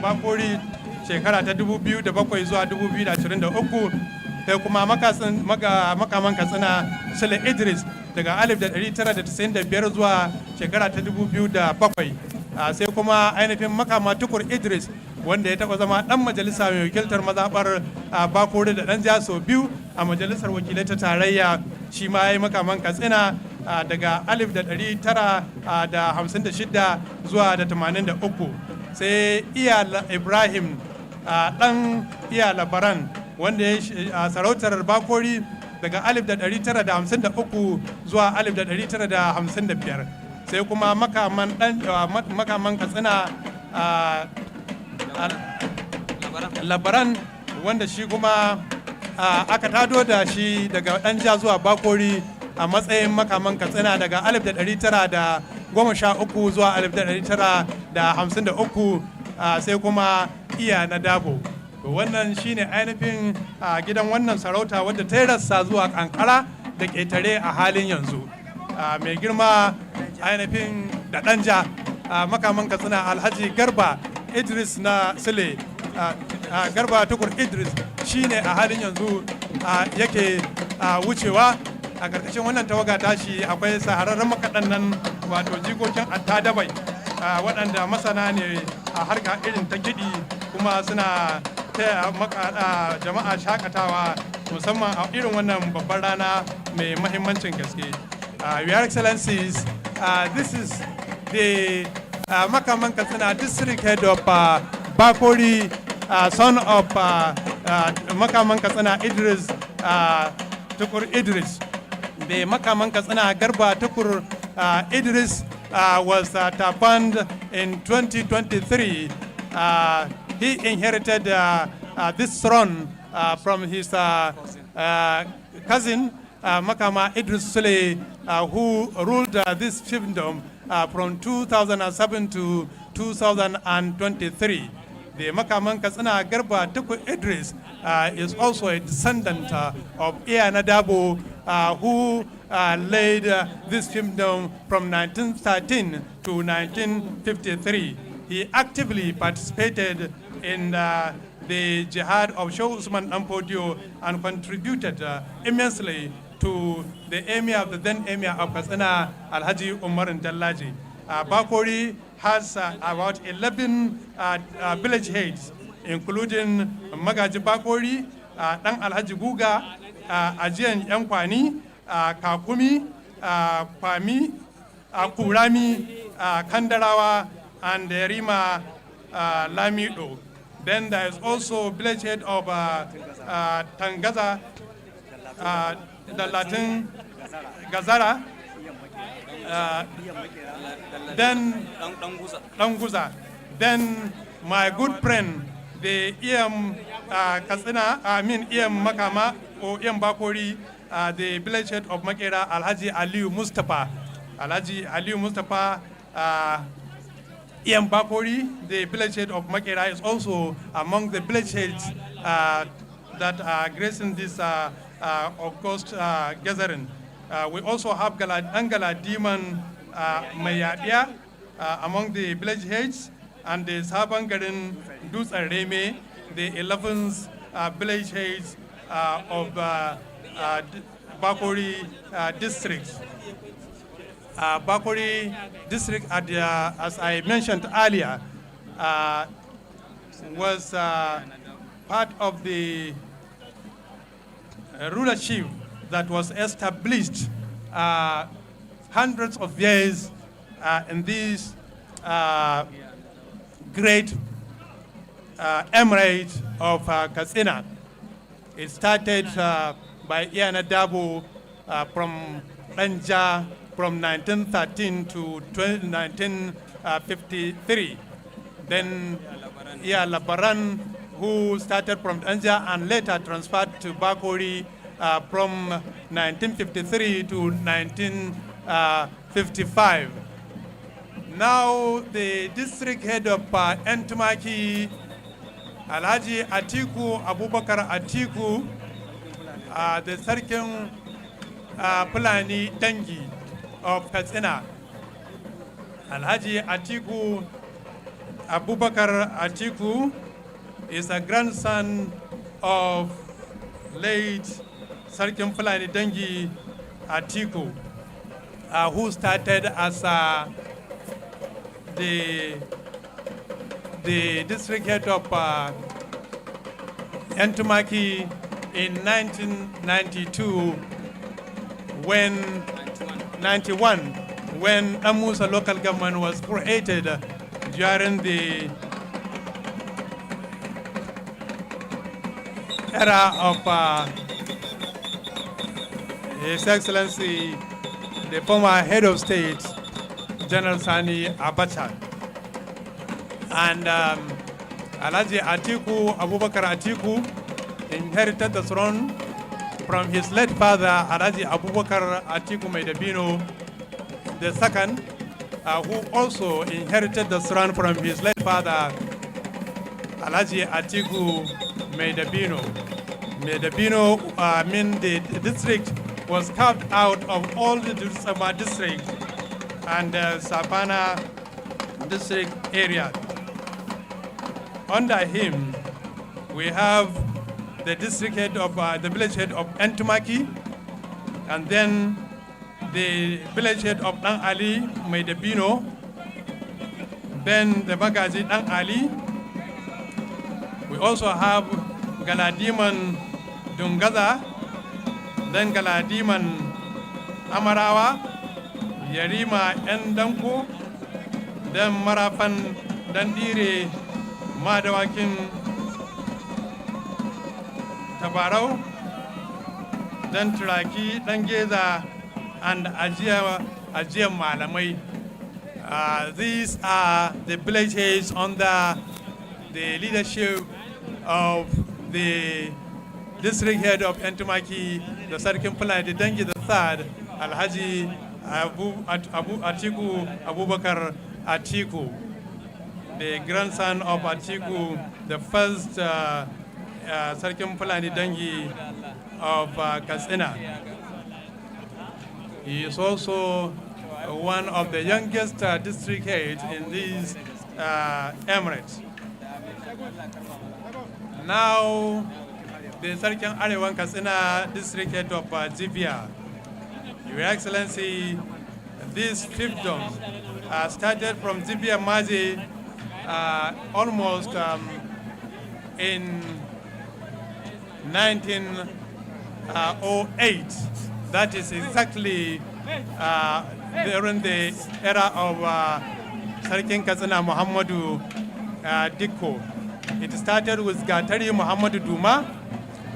bakori shekara ta 2007 zuwa 2023, sai kuma makaman Katsina Sule Idris daga 1995 zuwa shekara ta 2007, sai kuma ainihin makama Tukur Idris wanda ya taba zama dan majalisa mai wakiltar mazabar bakori da dan jaso biyu a majalisar wakilai ta tarayya, shi ma yayi makaman Katsina daga 1956 zuwa da 83, sai iya Ibrahim dan iya labaran wanda ya sarautar bakori daga 1953 zuwa 1955, sai kuma makaman Katsina labaran wanda shi kuma aka tado da shi daga danja zuwa bakori a matsayin makaman Katsina daga 1913 zuwa 1953, sai kuma iya na dabo. Wannan shine ainihin gidan wannan sarauta wadda ta yi rassa zuwa kankara da ƙetare a halin yanzu. Mai girma ainihin da danja makaman Katsina Alhaji Garba Idris na Sule, Garba Tukur Idris shine a halin yanzu yake wucewa. A ƙarƙashin wannan tawaga tashi akwai sahararren makaɗan nan wato jikokin attadabai waɗanda masana ne a harka irin ta kiɗi kuma suna taya jama'a shakatawa musamman a irin wannan babbar rana mai mahimmancin gaske. Your Excellencies, this is the Makaman Katsina District Head of Bakori, son of Makaman Katsina Idris Tukur Idris. The Makaman Katsina Garba Tukur Idris was tabbed in 2023. He inherited this throne from his cousin Makama Idris Sule, who ruled this kingdom from 2007 to 2023. The Makaman Katsina Garba Tukur Idris is also a descendant of Iya Nadabo, who laid this kingdom from 1913 to 1953. He actively participated in the jihad of Shehu Usman Ampodio and contributed immensely to the emir of the then emir of Katsina, Alhaji Umar Dallaji. Bakori has about 11 village heads, including Magaji Bakori, Dan Alhaji Guga, Ajian Yankwani, Kakumi, Kwami, Kurami, Kandarawa, and Rima Lamido. Then there is also village head of Tangaza, the Latin Gazara, then Danguza. Then my good friend, the Iyam Katsina, Iyam Makama or Iyam Bakori, the village head of Makera, Alhaji Aliu Mustafa. Alhaji Aliu Mustafa, Iyam Bakori, the village head of Makera, is also among the village heads that are gracing this August gathering. We also have Angala Diman Mayadia among the village heads, and the Saban Garin Reme, the 11th village heads of Bakori district. Bakori district, as I mentioned earlier, was part of the rulership that was established hundreds of years in this great emirate of Katsina. It started by Iyana Dabo from Danja from 1913 to 1953. Then Iya Labaran, who started from Danja and later transferred to Bakori from 1953 to 1955. Now the district head of Entumaki, Alhaji Atiku Abubakar Atiku, the Sarkin Fulani Dangi of Katsina. Alhaji Atiku Abubakar Atiku is a grandson of late Sarkin Fulani Dangi Atiku, who started as the district head of Entumaki in 1992 when 91 when Amusa local government was created during the era of His Excellency, the former head of state, General Sani Abacha. And Alhaji Atiku, Abubakar Atiku, inherited the throne from his late father, Alhaji Abubakar Atiku Maidabino II, who also inherited the throne from his late father, Alhaji Atiku Maidabino. Maidabino, the district was carved out of all the district and Savannah district area. Under him, we have the district head of the village head of Entumaki, and then the village head of Dang Ali Maidabino, then the Bagazi Dang Ali. We also have Galadiman Dungaza, then Galadiman Amarawa, Yarima Endanko, then Marafan Dandire Madawakin Tabarau, then Turaki Dangeza, and Ajia Malamai. These are the villages under the leadership of the district head of Entumaki, the Sarkin Fulani Dangi III, Alhaji Atiku Abubakar Atiku, the grandson of Atiku, the first Sarkin Fulani Dangi of Katsina. He is also one of the youngest district heads in these emirates. Now, the Sarkin Arewan Katsina district head of Zibia. Your Excellency, this fiefdom started from Zibia Maji almost in 1908. That is exactly during the era of Sarkin Katsina Muhammadu Dikko. It started with Gatari Muhammadu Duma,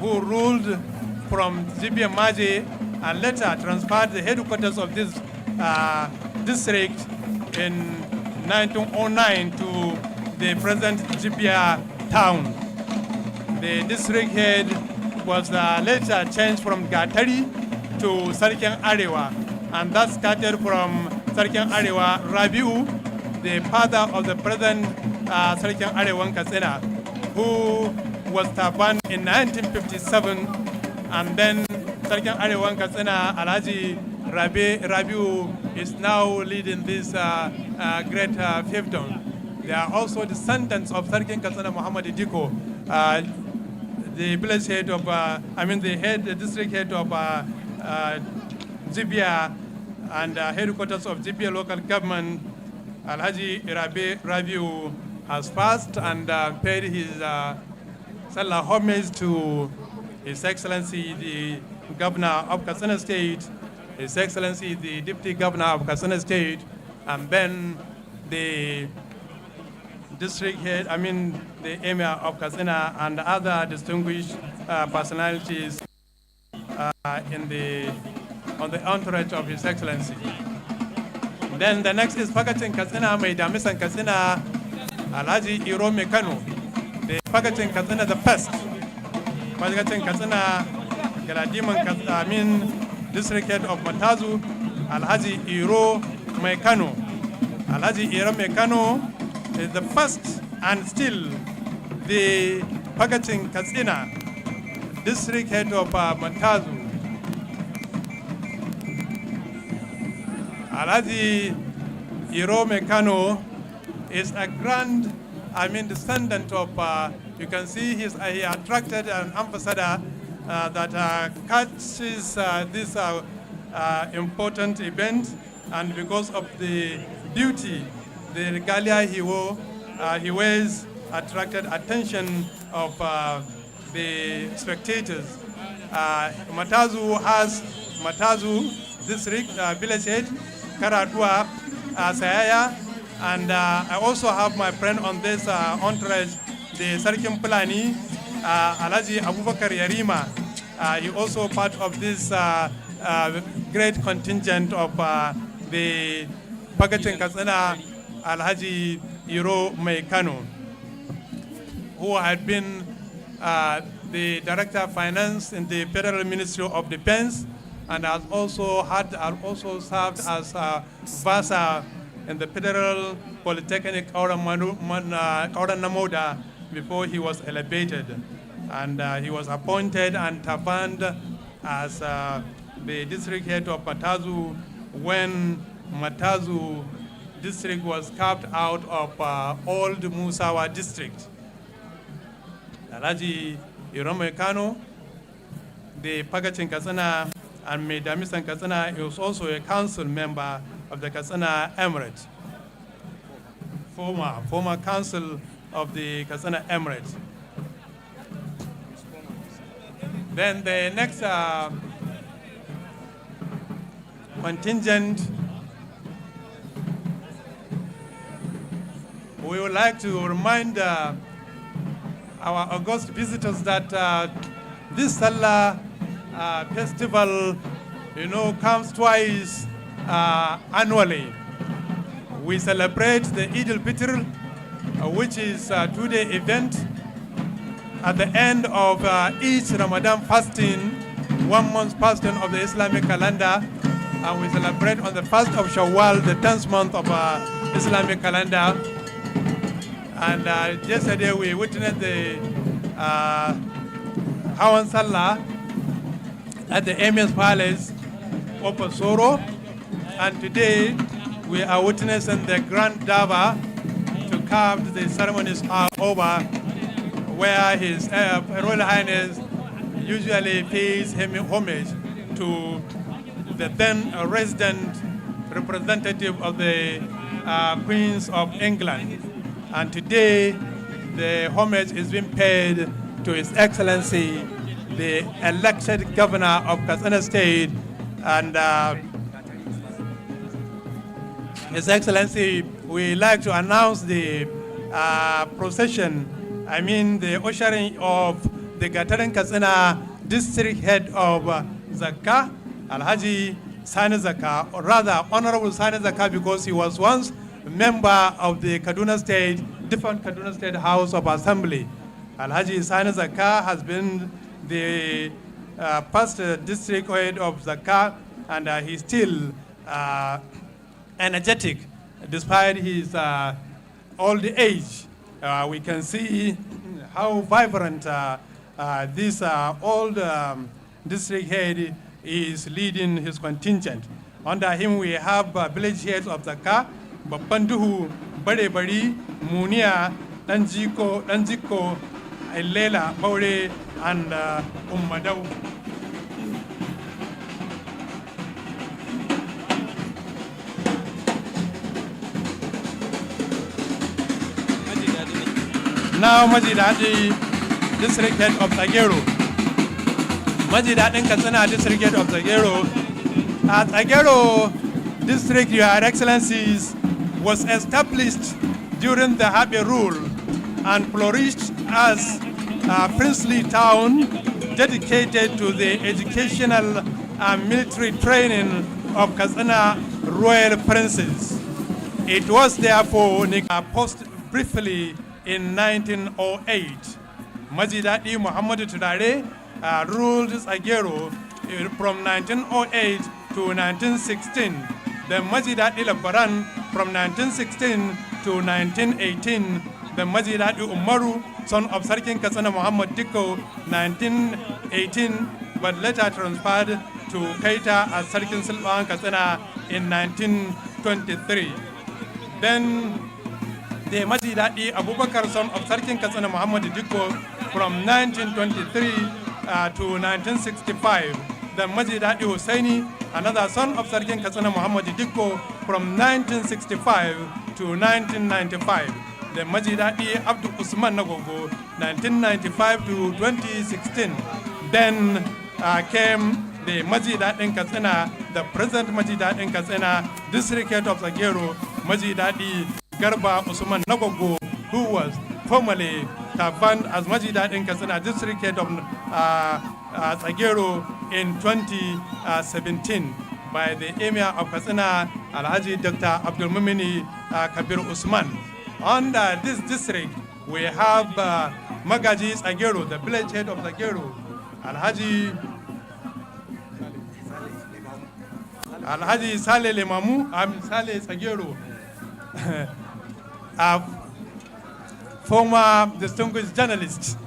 who ruled from Zibia Maji and later transferred the headquarters of this district in 1909 to the present Zibia town. The district head was later changed from Gatari to Sarkin Arewa, and that started from Sarkin Arewa Rabiu, the father of the present Sarkin Arewan Katsina, who was taban in 1957, and then Sarkin Arewan Katsina Alhaji Rabiu is now leading this great fiefdom. They are also descendants of Sarkin Katsina Muhammad Dikko, the village head of, the district head of Zibia and headquarters of Zibia local government. Alhaji Rabiu has passed and paid his Sallah homage to His Excellency the Governor of Katsina State, His Excellency the Deputy Governor of Katsina State, and then the district head, the Emir of Katsina and other distinguished personalities on the entourage of His Excellency. Then the next is Pagachin Katsina, Maidamisan Katsina, Alhaji Iro Mekano, the Pagachin Katsina the first. Pagachin Katsina, Galadiman Katsina, district head of Matazu, Alhaji Iro Mekano. Alhaji Iro Mekano is the first and still the Pagachin Katsina, district head of Matazu. Alhaji Iro Mekano is a descendant of, you can see he attracted an ambassador that catches this important event, and because of the beauty, the regalia he wears attracted attention of the spectators. Matazu district, village head, Karadua, Sayaya, and I also have my friend on this entourage, the Sarkim Pulani, Alaji Abubakar Yarima. He also part of this great contingent of the Pagachin Katsina Alhaji Iro Meikano, who had been the Director of Finance in the Federal Ministry of Defense, and has also served as Vasa in the Federal Polytechnic Namoda before he was elevated. And he was appointed and tabbed as the district head of Matazu when Matazu district was carved out of old Musawa district. Alhaji Irome Kano, the Pagachin Katsina and Medamisan Katsina, is also a council member of the Katsina Emirate, former council of the Katsina Emirate. Then the next contingent, we would like to remind our august visitors that this Sallah festival, comes twice annually. We celebrate the Eid al-Fitr, which is a two-day event at the end of each Ramadan fasting, 1 month fasting of the Islamic calendar, and we celebrate on the 1st of Shawwal, the 10th month of Islamic calendar. And yesterday we witnessed the Hawan Sallah at the Emir's Palace of Soro, and today we are witnessing the Grand Dava to carve the ceremonies are over, where His Royal Highness usually pays him homage to the then resident representative of the Queens of England. And today, the homage is being paid to His Excellency, the elected governor of Katsina State, and His Excellency, we like to announce the procession, the ushering of the Garin Katsina district head of Zakka, Alhaji Sani Zakka, or rather Honorable Sani Zakka, because he was once a member of the Kaduna State House of Assembly. Alhaji Sani Zakka has been the past district head of Zakka, and he's still energetic despite his old age. We can see how vibrant this old district head is leading his contingent. Under him we have village heads of Zakka, Babanduhu, Bare-Bari, Munia, Danjiko, Ilela, Baure, and Ummadau. Now Majidadi, district head of Tsagero. Majidadi Katsina, district head of Tsagero. At Tsagero district, Your Excellencies, was established during the Habe rule and flourished as a princely town dedicated to the educational and military training of Katsina royal princes. It was therefore post briefly in 1908. Majidadi Muhammadu Tudare ruled Tsagero from 1908 to 1916. Then Majidadi Labaran from 1916 to 1918. Then Majidadi Umaru, son of Sarkin Katsina Muhammad Dikko, 1918, but later transferred to Kaita as Sarkin Silvan Katsina in 1923. Then the Maji Daɗi Abubakar, son of Sarkin Katsina Muhammad Dikko, from 1923 to 1965. The Maji Daɗi Hussaini, another son of Sarkin Katsina Muhammad Dikko, from 1965 to 1995. The Maji Daɗi Abdul Usman Nagogo, 1995 to 2016. Then came the Maji Daɗin Katsina, the present Maji Daɗin Katsina, district head of Tsagero, Maji Daɗi Garba Usman Nagogo, who was formerly termed as Maji Daɗin Katsina, district head of Tsagero in 2017 by the Emir of Katsina, Alhaji Dr. Abdul Mumini Kabir Usman. Under this district, we have Magaji Tsagero, the village head of Tsagero, Alhaji Saleh Lemamu, Saleh Tsagero, former distinguished journalist,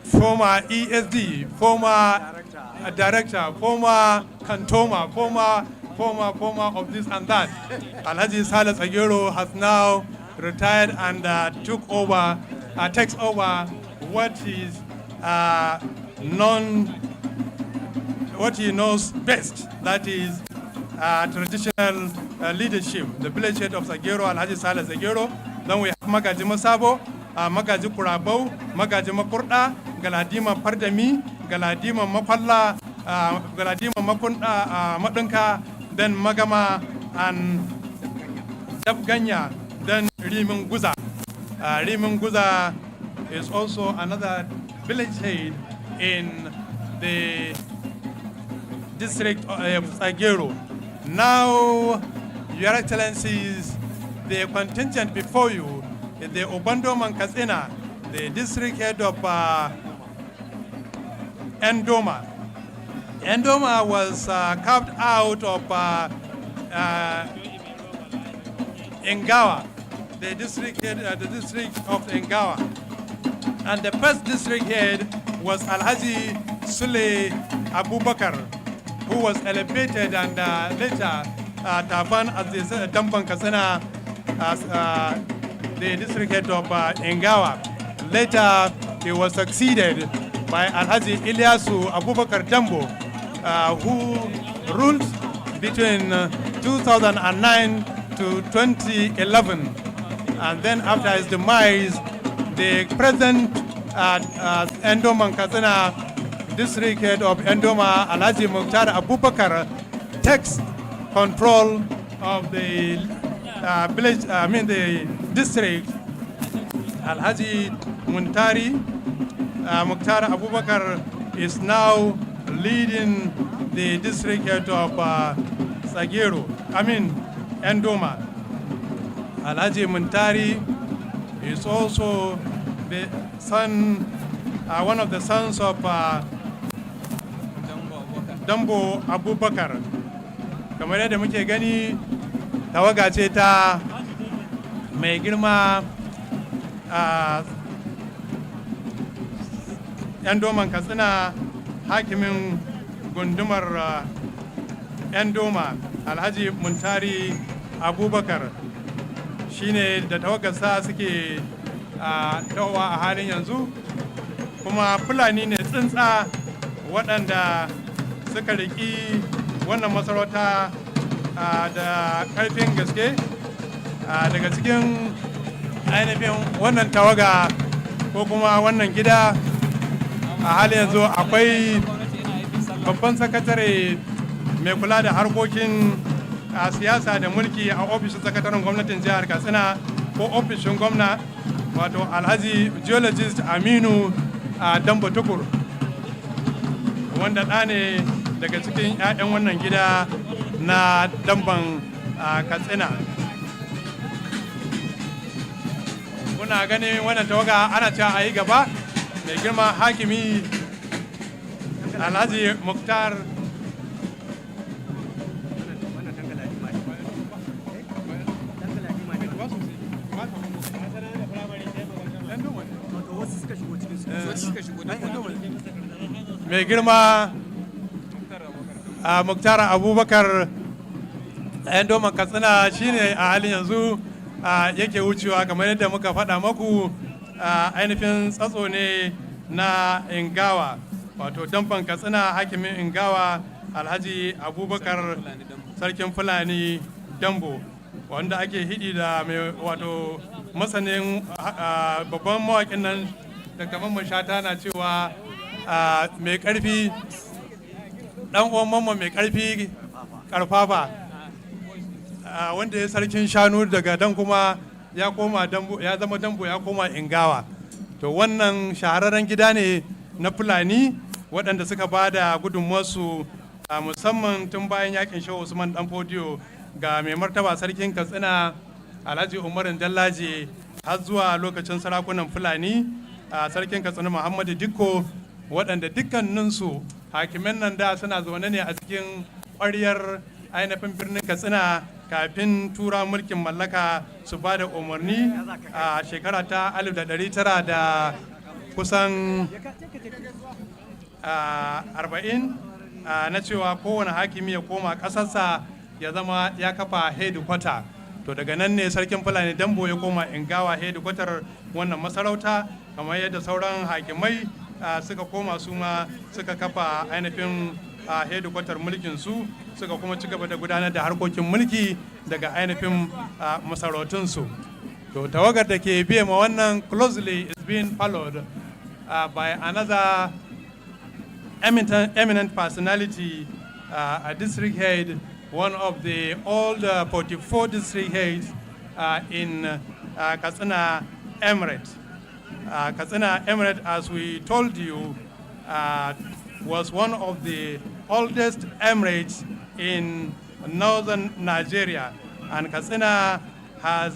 former ESD, former director, former Kantoma, former of this and that. Alhaji Saleh Tsagero has now retired and takes over what he knows best, that is traditional leadership. The village head of Tsagero, Alhaji Saleh Tsagero. Then we have Magaji Masabo, Magaji Kurabau, Magaji Makurda, Galadima Pardami, Galadima Mapalla, Galadima Makunda Matunka, then Magama and Dabganya, then Rimun Guza. Rimun Guza is also another village head in the district of Tsagero. Now, Your Excellencies, the contingent before you is the Obando Katsina, the district head of Endoma. Endoma was carved out of Engawa, the district head, the district of Engawa. And the first district head was Alhaji Sule Abubakar, who was elevated and later taban as the Damban Katsina as the district head of Engawa. Later, he was succeeded by Alhaji Ilyasu Abubakar Dambo, who ruled between 2009 to 2011. And then after his demise, the present Endoma Katsina district head of Endoma, Alhaji Mukhtar Abubakar, takes control of the village, the district. Alhaji Mukhtar Abubakar is now leading the district head of Endoma. Alhaji Muntari is also the son, one of the sons of Dambo Abubakar. Kamar yadda muke gani, tawaga ce ta mai girma Endoman Katsina, hakimin gundumar Endoma, Alhaji Muntari Abubakar, shine da tawagarsa suke tawowa a halin yanzu, kuma Fulani ne tsintsa waɗanda suka riki wannan masarauta da ƙarfin gaske. Daga cikin ainihin wannan tawaga ko kuma wannan gida a halin yanzu akwai babban sakatare mai kula da harkokin siyasa da mulki a ofishin sakataren gwamnatin jihar Katsina ko ofishin gwamna, wato Alhaji geologist Aminu Dambo Tukur, wanda ɗa ne daga cikin 'ya'yan wannan gida na Damban Katsina. Muna ganin wannan tawaga ana cewa a yi gaba, mai girma hakimi Alhaji Mukhtar mai girma Mukhtar Abubakar Endoman Katsina shine a halin yanzu yake wucewa kamar yadda muka faɗa maku ainihin tsatso ne na Ingawa, wato damban Katsina, hakimin Ingawa Alhaji Abubakar sarkin Fulani Dambo, wanda ake hidi da mai wato masanin babban mawaƙin nan Dr. Mamman Shata na cewa mai ƙarfi ɗan uwan Mamman mai ƙarfi ƙarfafa, wanda ya sarkin shanu daga dan kuma ya koma Dambo, ya zama Dambo ya koma Ingawa. To wannan shahararren gida ne na Fulani waɗanda suka ba da gudunmuwarsu musamman tun bayan yakin Shehu Usman Dan Fodiyo ga mai martaba sarkin Katsina Alhaji Umarin Dallaje har zuwa lokacin sarakunan Fulani sarkin Katsina Muhammadu Dikko, waɗanda dukkaninsu hakiman nan da suna zaune ne a cikin ƙwaryar ainihin birnin Katsina kafin tura mulkin mallaka su ba da umarni a shekara ta 1900 da kusan 40 na cewa kowane hakimi ya koma ƙasarsa ya zama ya kafa hedikwata. To daga nan ne sarkin Fulani Dambo ya koma Ingawa hedikwatar wannan masarauta, kamar yadda sauran hakimai suka koma su ma suka kafa ainihin hedikwatar mulkin su, suka kuma ci gaba da gudanar da harkokin mulki daga ainihin masarautunsu. To tawagar da ke biye ma wannan closely is being followed by another eminent personality, a district head, one of the old 44 district heads in Katsina Emirate. Katsina Emirate, as we told you, was one of the oldest emirates in northern Nigeria, and Katsina has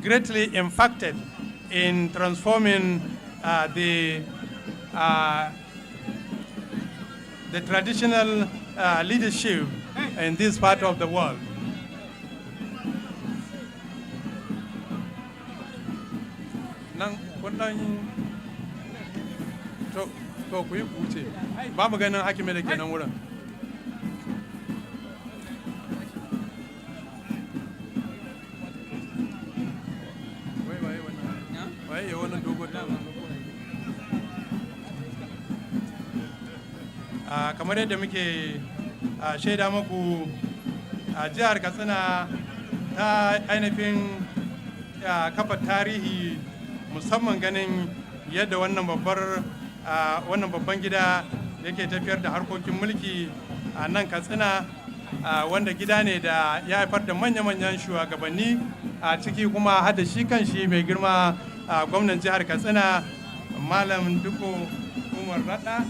greatly impacted in transforming the traditional leadership in this part of the world. To ku yi kuce ba mu ganin hakimi da ke nan wurin. Waye wannan dogo kamar yadda muke shaida muku, jihar Katsina ta ainihin kafa tarihi, musamman ganin yadda wannan babban gida yake tafiyar da harkokin mulki a nan Katsina, wanda gida ne da ya haifar da manya-manyan shugabanni a ciki, kuma hada shi kan shi mai girma gwamnan jihar Katsina Malam Dukko Umar Rada.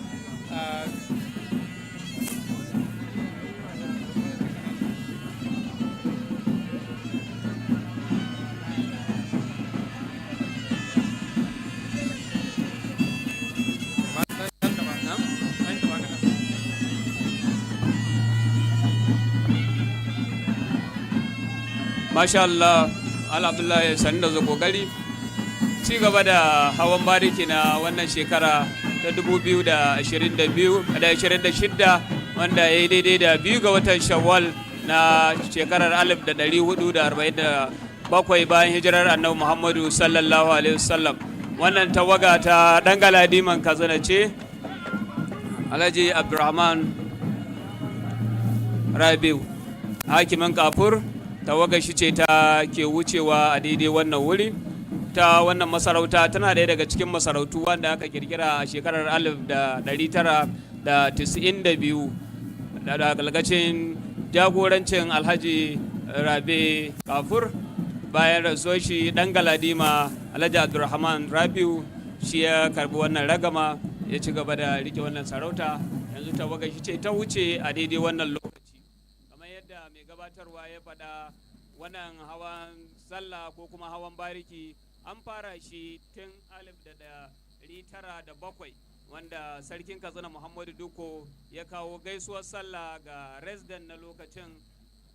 Masha Allah, alhamdulillah, sani da zo kokari ci gaba da hawan bariki na wannan shekara ta 2026 wanda ya yi daidai da 2 ga watan Shawwal na shekarar 1447 bayan hijirar Annabi Muhammadu sallallahu alaihi wasallam. Wannan tawaga ta dan galadiman Katsina ce, Alhaji Abdurrahman Rabiu, hakimin Kafur. Tawaga shi ce ta ke wucewa a daidai wannan wuri. Ta wannan masarauta tana ɗaya daga cikin masarautu wanda aka kirkira a shekarar 1992 da galgacin jagorancin Alhaji Rabe Kafur. Bayan rasuwar shi ɗan galadima Alhaji Abdulrahman Rabiu shi ya karbi wannan ragama, ya ci gaba da rike wannan sarauta. Yanzu tawaga shi ce ta wuce a daidai wannan lokaci. Mai gabatarwa ya faɗa, wannan hawan sallah ko kuma hawan bariki an fara shi tun 1907, wanda sarkin Katsina Muhammadu Dukko ya kawo gaisuwar sallah ga resident na lokacin.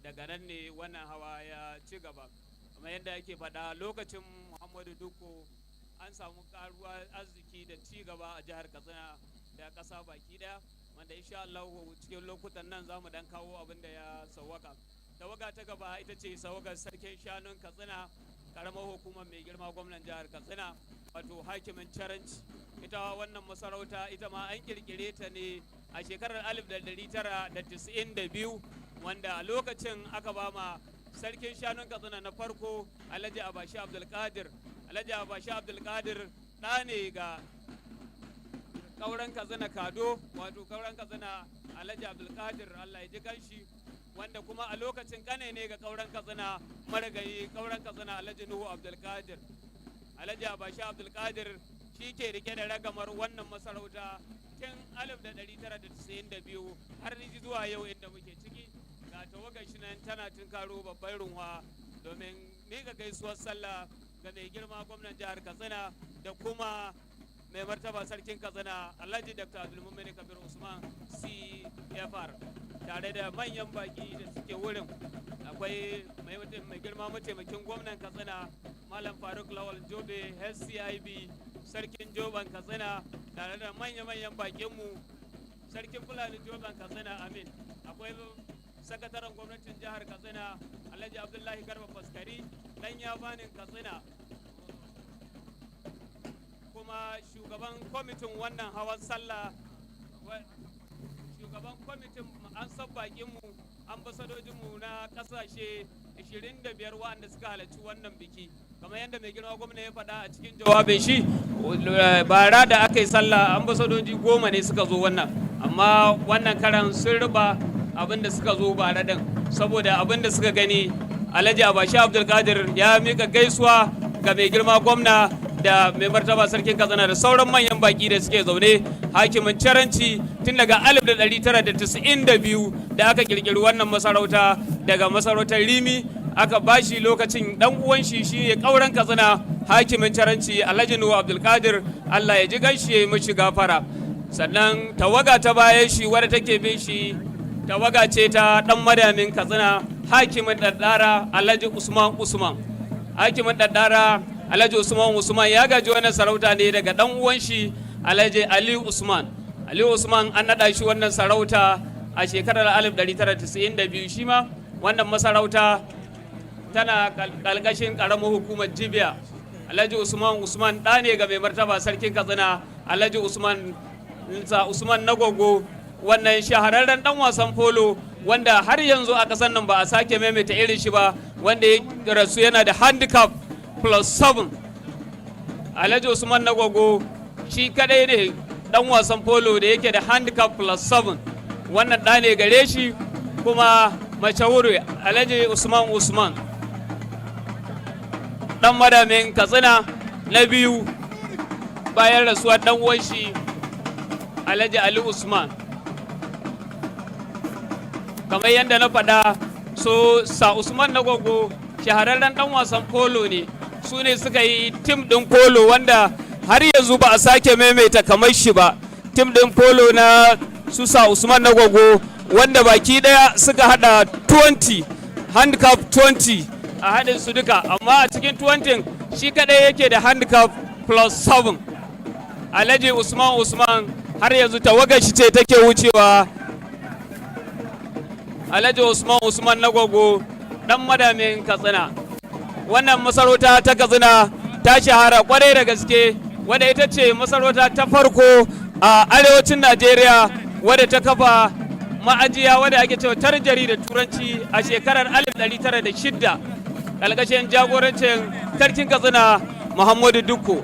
Daga nan ne wannan hawa ya ci gaba. Kamar yadda ake faɗa, lokacin Muhammadu Dukko an samu karuwa arziki da ci gaba a jihar Katsina da ƙasa baki ɗaya, wanda insha Allah cikin lokutan nan za mu dan kawo abin da ya sauwaka. tawaga ta gaba ita ce tawagar sarkin shanun Katsina, karamar hukumar mai girma gwamnan jihar Katsina, wato hakimin Caranci. Ita wannan masarauta ita ma an kirkire ta ne a shekarar 1992, wanda a lokacin aka ba ma sarkin shanun Katsina na farko Alhaji Abashi Abdulkadir. Alhaji Abashi Abdulkadir ɗa ne ga kauran Katsina Kado, wato kauran Katsina Alhaji Abdulkadir, Allah ya ji kanshi, wanda kuma a lokacin kane ne ga kauran Katsina marigayi kauran Katsina Alhaji Nuhu Abdulkadir. Alhaji Abashi Abdulkadir shi ke rike da ragamar wannan masarauta tun 1992 har zuwa yau inda muke ciki. Ga tawagar shi nan tana tunkaro babbar runwa domin miƙa gaisuwar sallah ga mai girma gwamnan jihar Katsina da kuma mai martaba sarkin Katsina Alhaji Dr. Abdulmumin Kabir Usman CFR, tare da manyan baki da suke wurin. Akwai mai girma mataimakin gwamnan Katsina Malam Faruk Lawal Jobe SCIB, sarkin Joban Katsina, tare da manya-manyan bakinmu sarkin Fulani Joban Katsina Amin. Akwai sakataren gwamnatin jihar Katsina Alhaji Abdullahi Garba Faskari dan yabanin Katsina, kuma shugaban kwamitin wannan hawan sallah, shugaban kwamitin an san bakinmu ambasadojinmu na kasashe 25 waɗanda suka halarci wannan biki. Kamar yadda mai girma gwamna ya faɗa a cikin jawabin shi, bara da aka yi sallah ambasadoji 10 ne suka zo wannan, amma wannan karan sun riba abinda suka zo bara din, saboda abinda suka gani. Alhaji Abashi Abdulkadir ya mika gaisuwa ga mai girma gwamna da mai martaba sarkin Katsina da sauran manyan baki da suke zaune. Hakimin Caranci tun daga 1992 da aka kirkiri wannan masarauta daga masarautar Rimi, aka bashi lokacin dan uwan shi ya kauran Katsina hakimin Caranci Alhaji Nuhu Abdulkadir, Allah ya ji ganshi ya yi mishi gafara. Sannan tawaga ta bayan shi wadda take bin shi tawaga ce ta dan madamin Katsina hakimin daddara Alhaji Usman. Hakimin daddara Alhaji Usman ya gaji wannan sarauta ne daga dan uwan shi Alhaji Ali Usman. Ali Usman an nada shi wannan sarauta a shekarar 1992. Shi ma wannan masarauta tana kalkashin karamar hukumar Jibiya. Alhaji Usman ɗa ne ga mai martaba sarkin Katsina Alhaji Usman Nagogo, wannan shahararren dan wasan polo wanda har yanzu a kasan nan ba a sake maimaita irin shi ba, wanda ya rasu yana da handicap +7. Alhaji Usman Nagogo shi kadai ne dan wasan polo da yake da handicap +7. Wannan ɗa ne gare shi, kuma mashahuri Alhaji Usman dan madamin Katsina na biyu bayan rasuwar dan uwan shi Alhaji Ali Usman. Kamar yadda na faɗa, Sa Usman Nagogo shahararren dan wasan polo ne, su ne suka yi tim ɗin polo wanda har yanzu ba a sake maimaita kamar shi ba. Tim ɗin polo na su Sa Usman Nagogo wanda baki ɗaya suka hada 20 handicap 20 a haɗin su duka, amma a cikin 20 shi kaɗai yake da handicap +7. Alhaji Usman har yanzu tawagar shi ce take wucewa. Alhaji Usman Nagogo dan madamin Katsina. Wannan masarauta ta Katsina ta shahara kwarai da gaske, wadda ita ce masarauta ta farko a arewacin Najeriya wadda ta kafa ma'ajiya wadda ake cewa tarjari da turanci a shekarar 1906 ƙarƙashin jagorancin sarkin Katsina Muhammadu Dukko.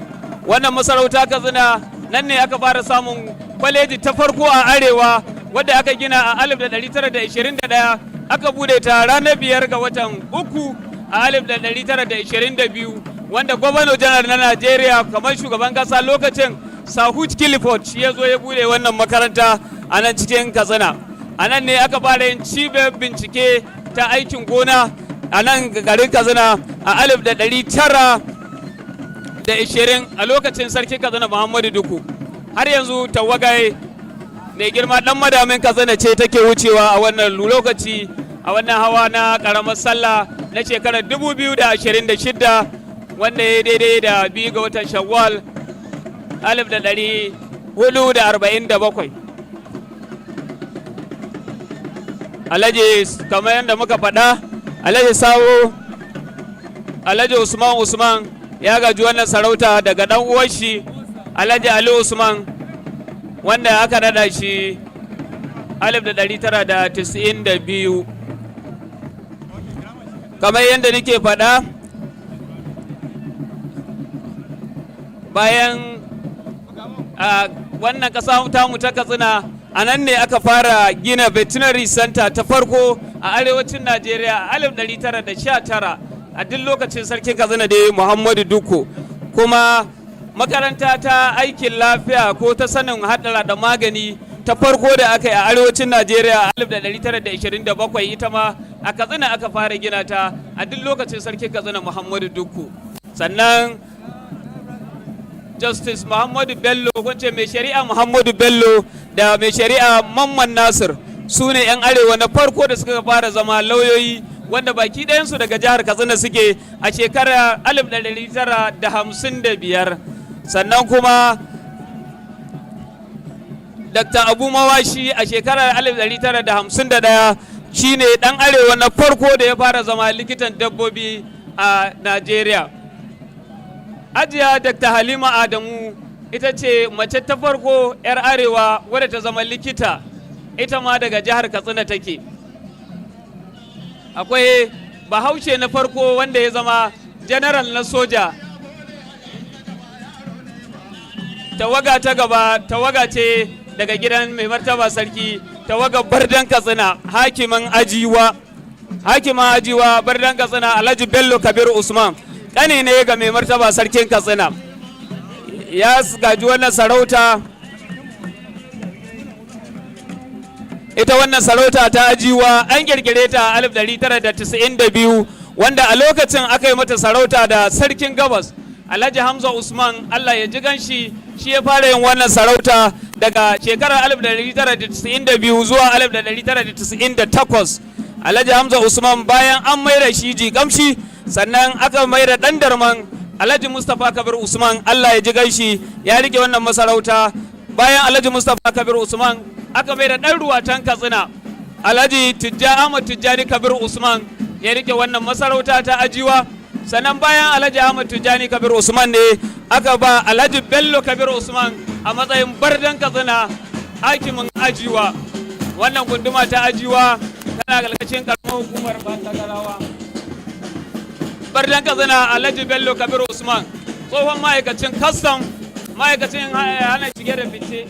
Wannan masarauta Katsina nan ne aka fara samun kwaleji ta farko a arewa wadda aka gina a 1921, aka bude ta ranar 5 ga watan 3 a 1922, wanda gwamnan janar na Najeriya kamar shugaban kasa lokacin Sahut Clifford shi ya zo ya bude wannan makaranta a nan cikin Katsina. A nan ne aka fara yin cibiyar bincike ta aikin gona a nan garin Katsina a 1920 a lokacin sarkin Katsina Muhammadu Dukku. Har yanzu tawagai mai girma dan madamin Katsina ce take wucewa a wannan lokaci a wannan hawa na karamar sallah na shekarar 2026, wanda ya daidai da 2 ga watan Shawwal 1447. Alhaji kamar yadda muka faɗa, Alhaji Sawo, Alhaji Usman ya gaji wannan sarauta daga ɗan uwan shi Alhaji Ali Usman, wanda aka nada shi 1992. Kamar yadda nake faɗa, bayan wannan ƙasa tamu ta Katsina, a nan ne aka fara gina veterinary center ta farko a arewacin Najeriya a 1919 a duk lokacin sarkin Katsina da Muhammadu Dukku. Kuma makaranta ta aikin lafiya ko ta sanin haɗara da magani ta farko da aka yi a arewacin Najeriya a 1927 ita ma a Katsina aka fara gina ta a duk lokacin sarkin Katsina Muhammadu Dukku. Sannan Justice Muhammadu Bello, wance mai shari'a Muhammadu Bello da mai shari'a Mamman Nasir su ne 'yan arewa na farko da suka fara zama lauyoyi, wanda baki ɗayansu daga jihar Katsina suke a shekarar 1955. Sannan kuma Dr. Abu Mawashi a shekarar 1951 shine ɗan arewa na farko da ya fara zama likitan dabbobi a Najeriya. Ajiya Dr. Halima Adamu ita ce mace ta farko 'yar arewa wadda ta zama likita, ita ma daga jihar Katsina take. Akwai bahaushe na farko wanda ya zama general na soja. Tawaga ta gaba tawaga ce daga gidan mai martaba sarki, tawaga Bardan Katsina, hakimin Ajiwa Bardan Katsina Alhaji Bello Kabir Usman, ƙane ne ga mai martaba sarkin Katsina. Ya gaji wannan sarauta, ita wannan sarauta ta Ajiwa an kirkire ta 1992, wanda a lokacin aka yi mata sarauta da sarkin gabas Alhaji Hamza Usman, Allah ya ji ganshi, shi ya fara yin wannan sarauta daga shekarar 1992 zuwa 1998. Alhaji Hamza Usman bayan an maida shi jikamshi, sannan aka maida ɗan darman Alhaji Mustapha Kabir Usman, Allah ya ji ganshi, ya rike wannan masarauta. Bayan Alhaji Mustapha Kabir Usman aka maida ɗan ruwatan Katsina Alhaji Ahmad Tijjani Kabir Usman, ya rike wannan masarauta ta Ajiwa. Sannan bayan Alhaji Ahmad Tijjani Kabir Usman ne aka ba Alhaji Bello Kabir Usman a matsayin Bardan Katsina, hakimin Ajiwa. Wannan gunduma ta Ajiwa tana galkacin karamar hukumar Bantagarawa. Bardan Katsina Alhaji Bello Kabir Usman, tsohon ma'aikacin custom, ma'aikacin hana shige da fice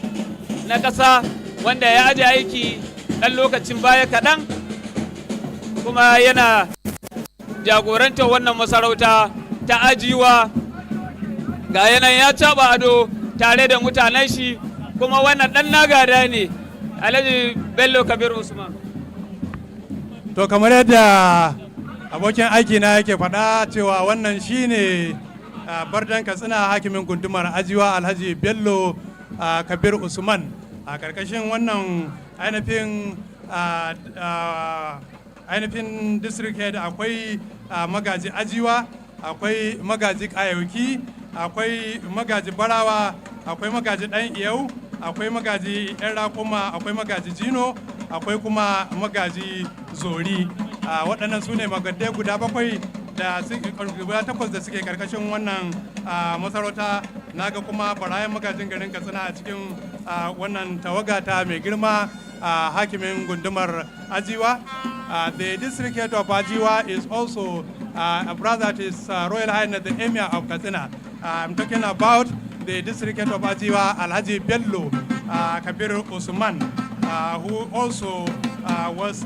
na ƙasa, wanda ya aje aiki ɗan lokacin baya kaɗan, kuma yana jagorantar wannan masarauta ta Ajiwa. Ga yanayin ya caɓa ado tare da mutanen shi, kuma wannan ɗan nagada ne Alhaji Bello Kabir Usman. To kamar yadda abokin aiki na yake faɗa cewa wannan shine Bardan Katsina, hakimin gundumar Ajiwa Alhaji Bello Kabir Usman. A ƙarƙashin wannan ainihin district head akwai magaji Ajiwa, akwai magaji Kayauki, akwai magaji Barawa, akwai magaji Dan Iyau, akwai magaji Yan Rakuma, akwai magaji Jino, akwai kuma magaji Zori. Waɗannan su ne magadai guda bakwai da guda takwas da suke karkashin wannan masarauta. Naga kuma barayan magajin garin Katsina a cikin wannan tawaga ta mai girma hakimin gundumar Ajiwa. The district head of Ajiwa is also a brother to His Royal Highness the Emir of Katsina. I'm talking about the district head of Ajiwa, Alhaji Bello Kabir Usman, who also was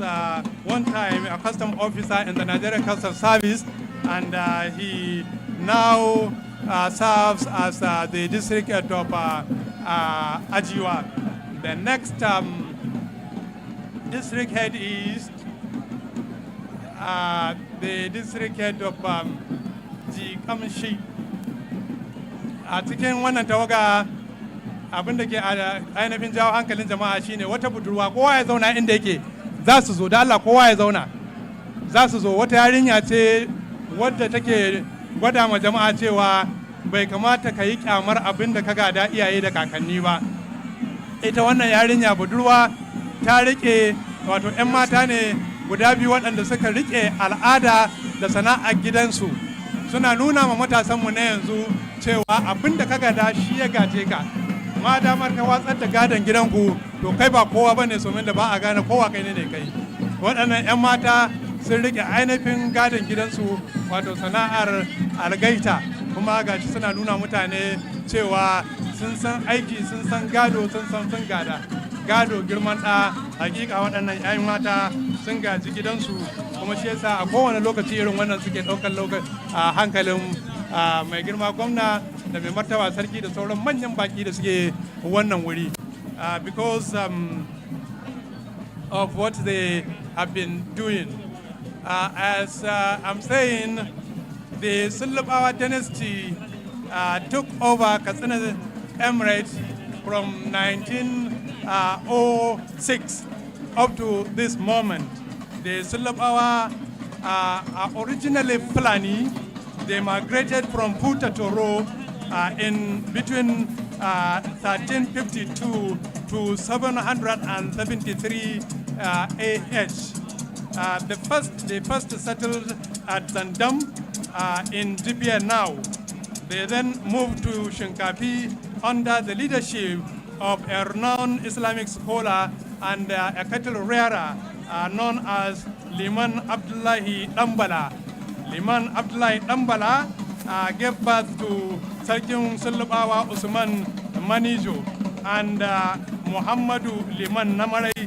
one time a custom officer in the Nigerian Customs Service, and he now serves as the district head of Ajiwa. The next district head is the district head of Jikamshi. A cikin wannan tawaga abin da ke ainihin jawo hankalin jama'a shine wata budurwa, kowa ya zauna inda yake, za su zo da Allah, kowa ya zauna, za su zo. Wata yarinya ce wadda take gwada ma jama'a cewa bai kamata ka yi kyamar abin da ka gada iyaye da kakanni ba. Ita wannan yarinya budurwa ta rike wato 'yan mata ne guda biyu waɗanda suka riƙe al'ada da sana'ar gidansu, suna nuna ma matasanmu na yanzu cewa abin da ka gada shi ya gaje ka. Ma damar ka watsar da gadon gidanku to kai ba kowa ba ne, somin da ba a gane kowa kai ne kai. Waɗannan 'yan mata sun riƙe ainihin gadon gidansu, wato sana'ar algaita, kuma gashi suna nuna mutane cewa sun san aiki, sun san gado, sun san sun gada. Gado girman ɗa, hakika waɗannan 'yan mata sun gaji gidansu, kuma shi yasa a kowane lokaci irin wannan suke ɗaukar a hankalin mai girma gwamna da mai martaba sarki da sauran manyan baki da suke wannan wuri, because of what they have been doing. As I'm saying, the Sulubawa dynasty took over Katsina Emirate from 1906 up to this moment. The Sulubawa are originally Fulani. They migrated from Puta Toro in between 1352 to 773 AH. They first settled at Zandam in Libya now. They then moved to Shinkapi under the leadership of a renowned Islamic scholar and a cattle rearer known as Liman Abdullahi Dambala. Liman Abdullahi Dambala gave birth to Sarkin Sulubawa Usman Manijo and Muhammadu Liman Namarai,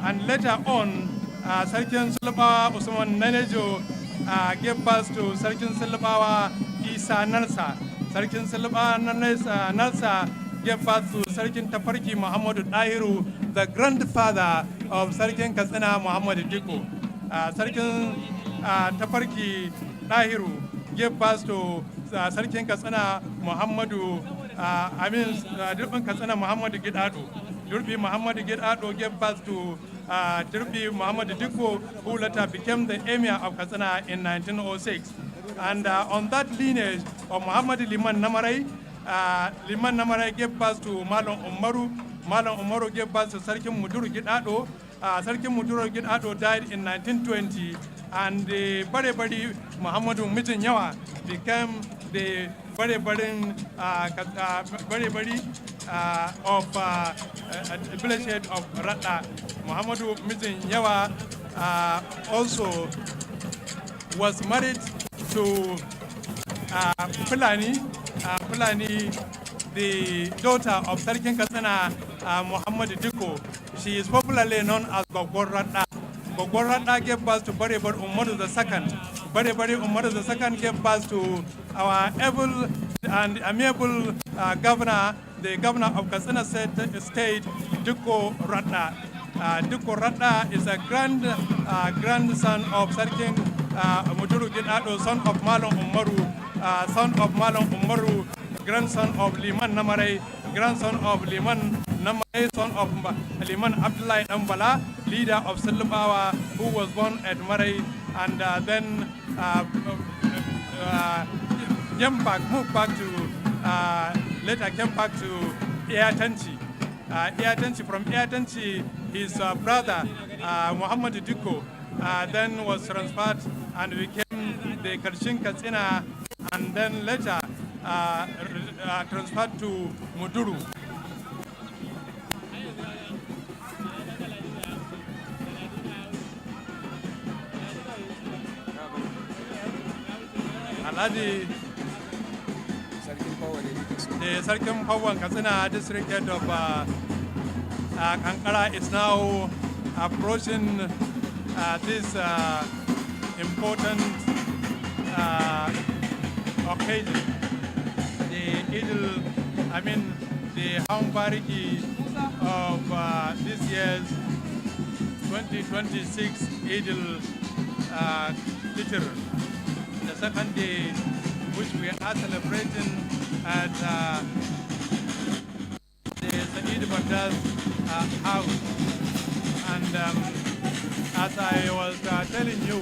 and later on Sarkin Sulubawa Usman Manijo gave birth to Sarkin Sulubawa Isa Nalsa. Sarkin Sulubawa Nalsa gave birth to Sarkin Tafarki Muhammadu Dahiru, the grandfather of Sarkin Katsina Muhammadu Diko. Sarkin Tafarki Dahiru gave birth to Sarkin Katsina Muhammadu Durbin Katsina Muhammadu Gidado. Durbi Muhammadu Gidado gave birth to Durbi Muhammadu Diko, who later became the emir of Katsina in 1906. And on that lineage of Muhammadu Liman Namarai, Liman Namarai gave birth to Malon Umaru. Malon Umaru gave birth to Sarkin Muduru Gidado. Sarkin Muduru Gidado died in 1920, and the Bari Muhammadu Mijin Yawa became the Bari of the village head of Rata. Muhammadu Mijin Yawa also was married to Fulani, the daughter of Sarkin Katsina Muhammadu Diko. She is popularly known as Gogor Rata. Gogor Rata gave birth to Bari Umaru II. Bari Umaru II gave birth to our able and amiable governor, the governor of Katsina State, Diko Rata. Diko Rata is a grandson of Sarkin Muduru Gidado, son of Malon Umaru, grandson of Liman Namarai, grandson of Liman Namarai, son of Liman Abdullahi Dambala, leader of Sulubawa, who was born at Marai, and then moved back to, later came back to Iatanchi. From Iatanchi, his brother, Muhammad Diko, then was transferred and became the Garin Katsina, and then later transferred to Muduru. Alhaji, the Sarkin Hawan Katsina district head of Kankara is now approaching this important occasion. The Hawan Bariki of this year's 2026 al-Fitr, the second day which we are celebrating at the Eidu house. And as I was telling you,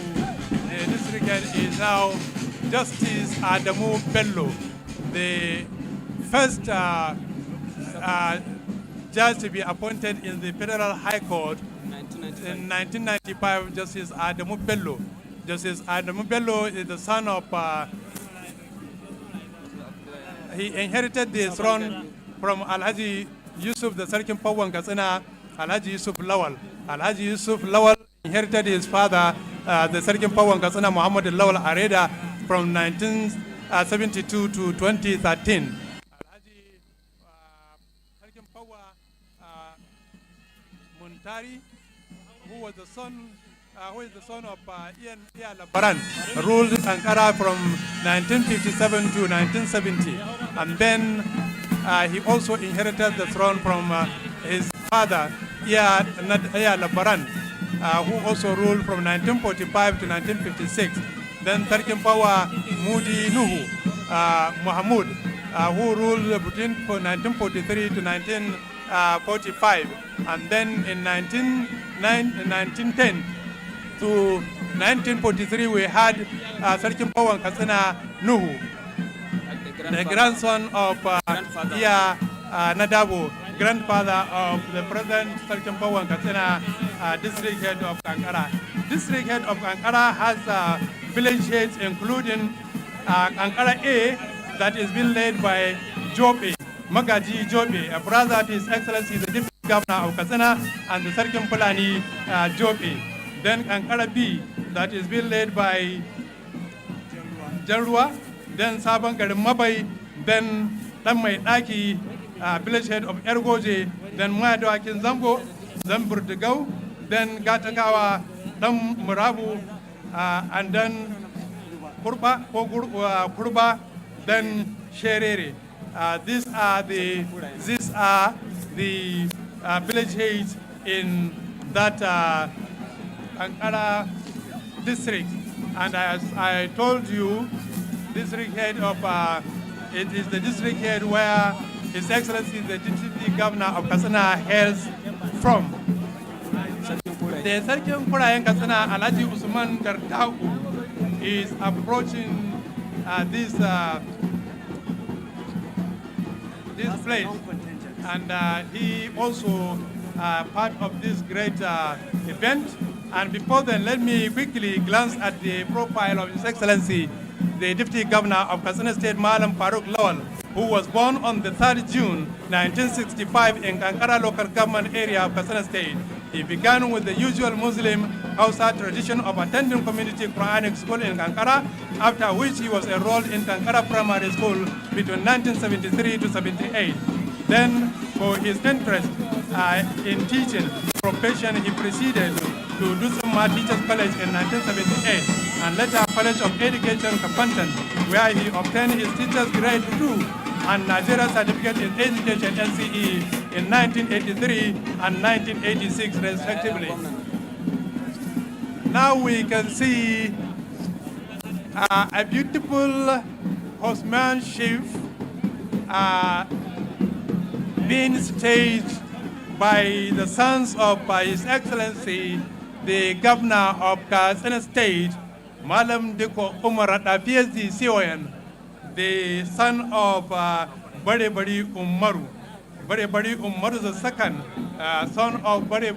the district head is now Justice Adamu Bello, the first judge to be appointed in the Federal High Court in 1995, Justice Adamu Bello. Justice Adamu Bello is the son of, he inherited the throne from Alhaji Yusuf, the Sarkin Pawan Katsina, Alhaji Yusuf Lawal. Alhaji Yusuf Lawal inherited his father, the Sarkin Pawan Katsina Muhammad Lawal Areda, from 1972 to 2013. Alhaji Sarkin Pawa Muntari, who is the son of Ian Labaran, ruled Ankara from 1957 to 1970, and then he also inherited the throne from his father, Ian Labaran, who also ruled from 1945 to 1956. Then Sarkin Pawa Mudi Nuhu Muhammad, who ruled between 1943 to 1945, and then in 1910 to 1943 we had Sarkin Pawan Katsina Nuhu, the grandson of Iya Nadabo, grandfather of the present Sarkin Pawan Katsina district head of Ankara. District head of Ankara has village heads including Ankara A, that is being led by Jobe, Magaji Jobe, a brother to His Excellency the Deputy Governor of Katsina, and the Sarkin Pulani Jobe. Then Ankara B, that is being led by Jarua, then Saban Garin Mabai, then Tamai Aki, village head of Ergoje, then Mwado Akin Zambo, then Burdegau, then Gatakawa, then Murabu, and then Kurba, then Sherere. These are the village heads in that Ankara district. And as I told you, district head of it is the district head where His Excellency the Deputy Governor of Katsina hails from. The Sarkin Kurayen Katsina, Alhaji Usman Dardau, is approaching this place, and he also part of this great event. And before then, let me quickly glance at the profile of His Excellency the Deputy Governor of Katsina State, Malam Farooq Lawal, who was born on the 3rd June 1965 in Kankara local government area of Katsina State. He began with the usual Muslim Hausa tradition of attending community Quranic school in Kankara, after which he was enrolled in Kankara Primary School between 1973 to 78. Then, for his interest in teaching profession, he proceeded to Dusuma Teachers College in 1978, and later College of Education Kapantan, where he obtained his teacher's grade 2 and Nigeria Certificate in Education NCE in 1983 and 1986 respectively. Now we can see a beautiful horsemanship being staged by the sons of His Excellency the Governor of Katsina State, Malam Diko Umar PhD CON, the son of Bari Umaru. Bari Umaru the second, son of Bari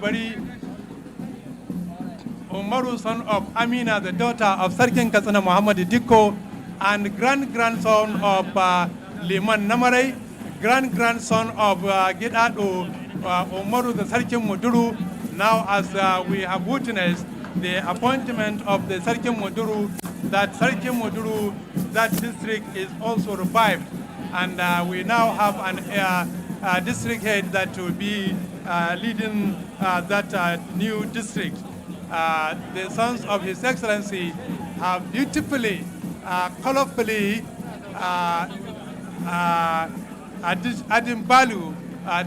Umaru, son of Amina, the daughter of Sarkin Katsina Muhammad Diko, and grandson of Liman Namarai, grandson of Gidado Umaru, the Sarkin Muduru. Now, as we have witnessed the appointment of the Sarkin Muduru, that Sarkin Muduru, that district is also revived, and we now have a district head that will be leading that new district. The sons of His Excellency have beautifully, colorfully adding value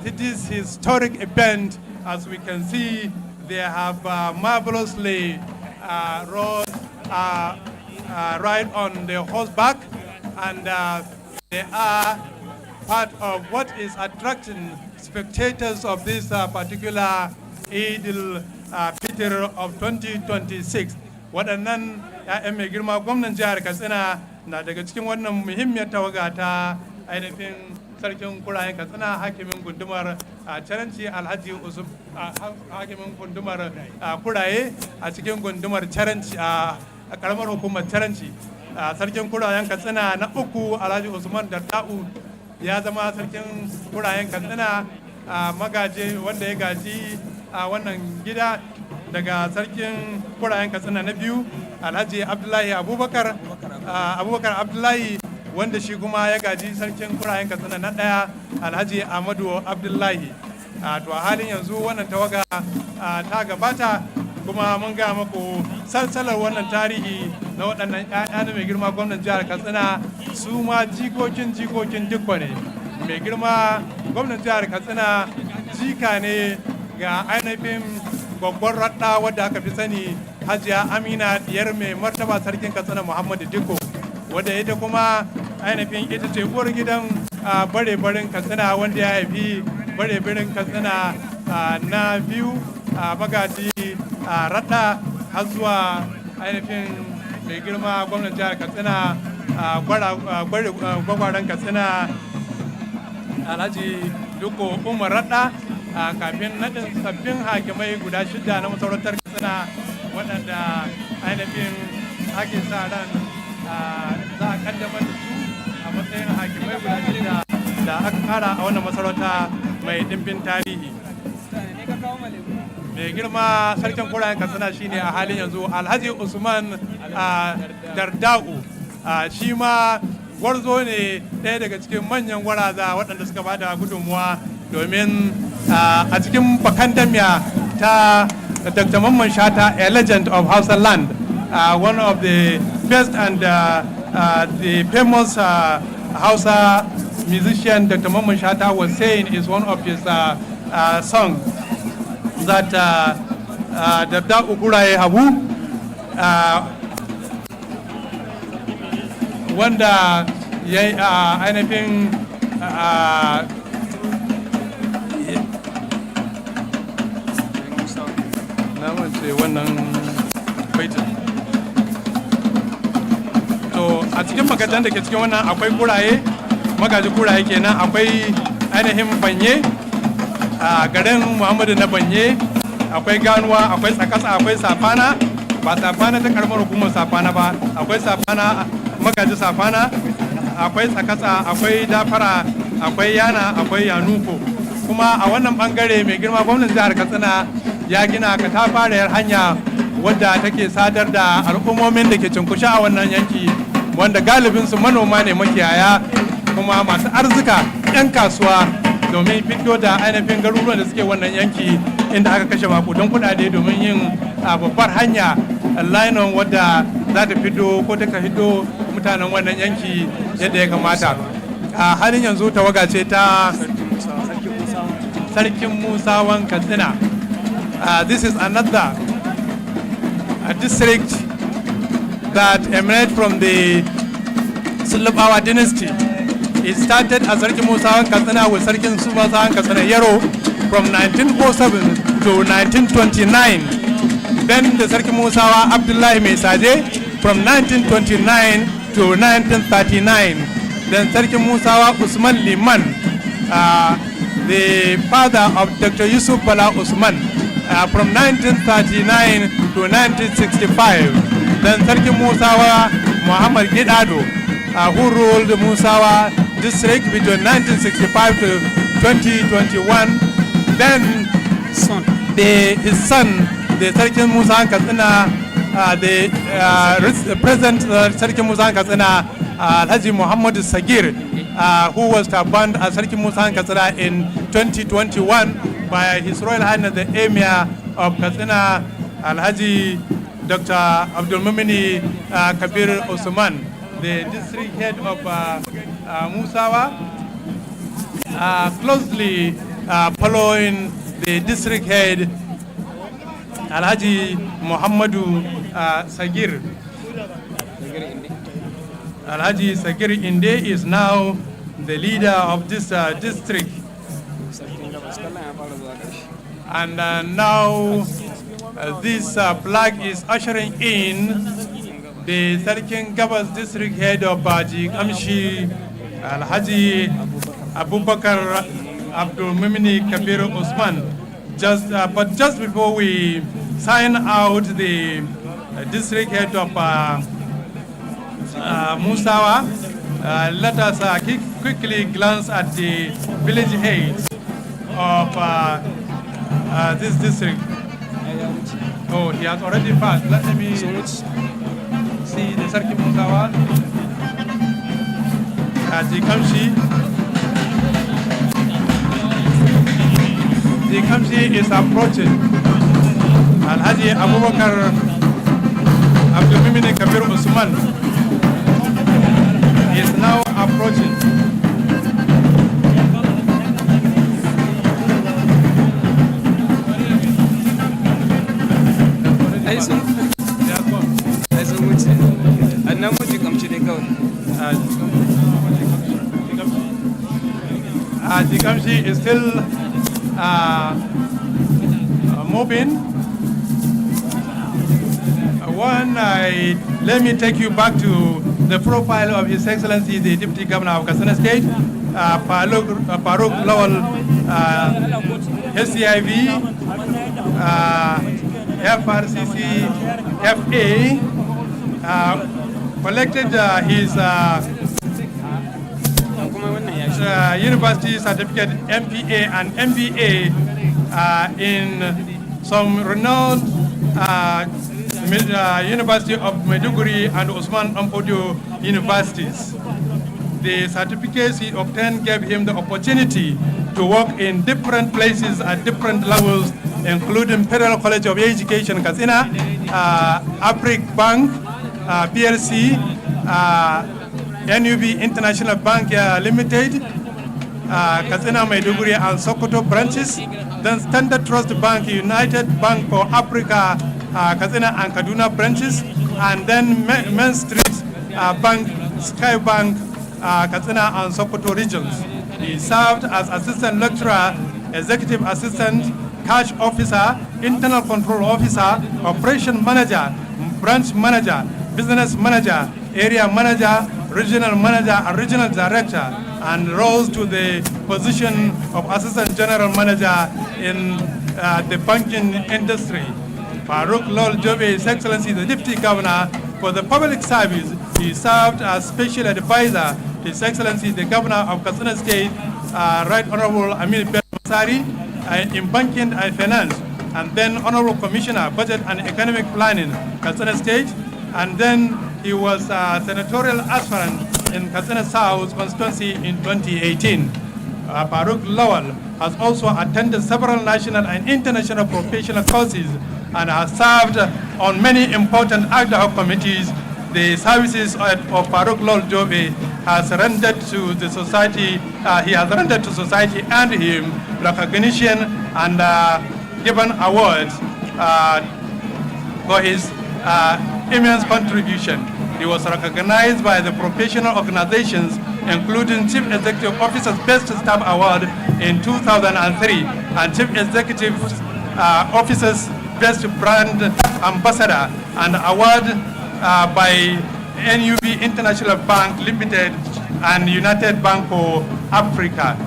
to this historic event. As we can see, they have marvelously ride on the horseback, and they are part of what is attracting spectators of this particular Eidu al-Fitr of 2026. Waɗannan ‘ya'yan mai girma gwamnan jihar Katsina na daga cikin wannan muhimmiyar tawaga ta ainihin sarkin kurayen Katsina, hakimin gundumar Caranci Alhaji Usman, hakimin gundumar kuraye a cikin gundumar Caranci a karamar hukumar Caranci. Sarkin kurayen Katsina na uku Alhaji Usman Dadda'u ya zama sarkin kurayen Katsina magaje wanda ya gaji a wannan gida daga sarkin kurayen Katsina na biyu Alhaji Abdullahi Abubakar Abdullahi, wanda shi kuma ya gaji sarkin kurayen Katsina na ɗaya Alhaji Ahmadu Abdullahi. To a halin yanzu wannan tawaga ta gabata, kuma mun ga muku salsalar wannan tarihi na waɗannan 'ya'ya na mai girma gwamnan jihar Katsina, su ma jikokin dukwa ne. Mai girma gwamnan jihar Katsina jika ne ga ainihin babban radda wadda aka fi sani Hajiya Amina diyar mai martaba sarkin Katsina Muhammadu Dikko, wadda ita kuma ainihin ita ce uwar gidan bare-baren Katsina, wanda ya haifi bare-baren Katsina na biyu magaji radda har zuwa ainihin mai girma gwamnan jihar Katsina gwagwaren Katsina Alhaji Dikko Umar Radda, kafin naɗin sabbin hakimai guda 6 na masarautar Katsina, waɗanda ainihin ake sa ran za a kaddamar da su a matsayin hakimai guda 6 da aka kara a wannan masarauta mai ɗimbin tarihi. Mai girma sarkin kurayen Katsina shine a halin yanzu Alhaji Usman Darda'u, shi ma gwarzo ne ɗaya daga cikin manyan gwaraza waɗanda suka bada gudunmuwa domin a cikin bakandamiya ta Dr. Mamman Shata, a legend of Hausa land, one of the best and the famous Hausa musician Dr. Mamman Shata was saying is one of his songs that Dabda Ukuraye Habu, wanda ya yi ainihin na mace wannan baitin. To a cikin magatan da ke cikin wannan akwai kuraye, magaji kuraye kenan, akwai ainihin banye a garin Muhammadu na banye, akwai ganuwa, akwai tsakasa, akwai safana, ba safana ta karamar hukumar safana ba, akwai safana magaji safana, akwai tsakasa, akwai dafara, akwai yana, akwai yanuko. Kuma a wannan bangare mai girma gwamnan jihar Katsina ya gina katafariyar hanya wadda take sadar da al'ummomin da ke cunkushe a wannan yanki, wanda galibinsu manoma ne, makiyaya kuma masu arzika 'yan kasuwa, domin fito da ainihin garuruwan da suke wannan yanki inda aka kashe makudan kudade domin yin babbar hanya linon wadda za ta fito ko ta fito mutanen wannan yanki yadda ya kamata. A halin yanzu tawaga ce ta sarkin Musawan Katsina. This is another district that emanated from the Sulubawa dynasty. It started as Sarkin Musawan Katsina with Sarkin Musawan Katsina Yero from 1907 to 1929. Then the Sarkin Musawa Abdullahi Mesaje from 1929 to 1939. Then Sarkin Musawa Usman Liman, the father of Dr. Yusuf Bala Usman, from 1939 to 1965. Then Sarkin Musawa Muhammad Gidado, who ruled the Musawa district between 1965 to 2021. Then his son, the Sarkin Musawan Katsina, the present Sarkin Musawan Katsina, Alhaji Muhammad Sagir, who was banned as Sarkin Musawan Katsina in 2021 by His Royal Highness the Emir of Katsina, Alhaji Dr. Abdul Mumini Kabir Osman, the district head of Musawa, closely following the district head Alhaji Muhammadu Sagir. Alhaji Sagir Inde is now the leader of this district. And now this flag is ushering in the Sarkin Gabas district head of Baji Kamshi, Alhaji Abubakar Abdul Mimini Kabir Usman. But just before we sign out the district head of Musawa, let us quickly glance at the village heads of this district. Oh, he has already passed. Let me see the Sarki Musawa. The Kamshi is approaching. Alhaji Abubakar Abdul Mimini Kabir Usman is now approaching. The Kamshi is still moving. Let me take you back to the profile of His Excellency, the Deputy Governor of Katsina State, Farooq Lawal, SCIV, FRCC, FA, collected his university certificate MPA and MBA in some renowned University of Maiduguri and Usman Ampodio universities. The certificates he obtained gave him the opportunity to work in different places at different levels, including Federal College of Education, Katsina, Afric Bank, PLC, NUB International Bank Limited, Katsina, Maiduguri, and Sokoto branches, then Standard Trust Bank, United Bank for Africa, Katsina and Kaduna branches, and then Main Street Bank, Sky Bank, Katsina and Sokoto regions. He served as assistant lecturer, executive assistant, cash officer, internal control officer, operation manager, branch manager, business manager, area manager, regional manager, and regional director, and rose to the position of assistant general manager in the banking industry. Farooq Lawal Jobe, His Excellency the Deputy Governor for the Public Service, he served as special advisor to His Excellency the Governor of Katsina State, Right Honorable Amir Masari, in banking and finance, and then Honorable Commissioner, Budget and Economic Planning, Katsina State, and then he was a senatorial aspirant in Katsina South constituency in 2018. Farooq Lawal has also attended several national and international professional courses and has served on many important ad hoc committees. The services of Farooq Lawal Jobe has rendered to the society, he has rendered to society and him recognition and given awards for his immense contribution. He was recognized by the professional organizations, including Chief Executive Officer's Best Staff Award in 2003 and Chief Executive Officer's Best Brand Ambassador, and award by NUB International Bank Limited and United Bank for Africa.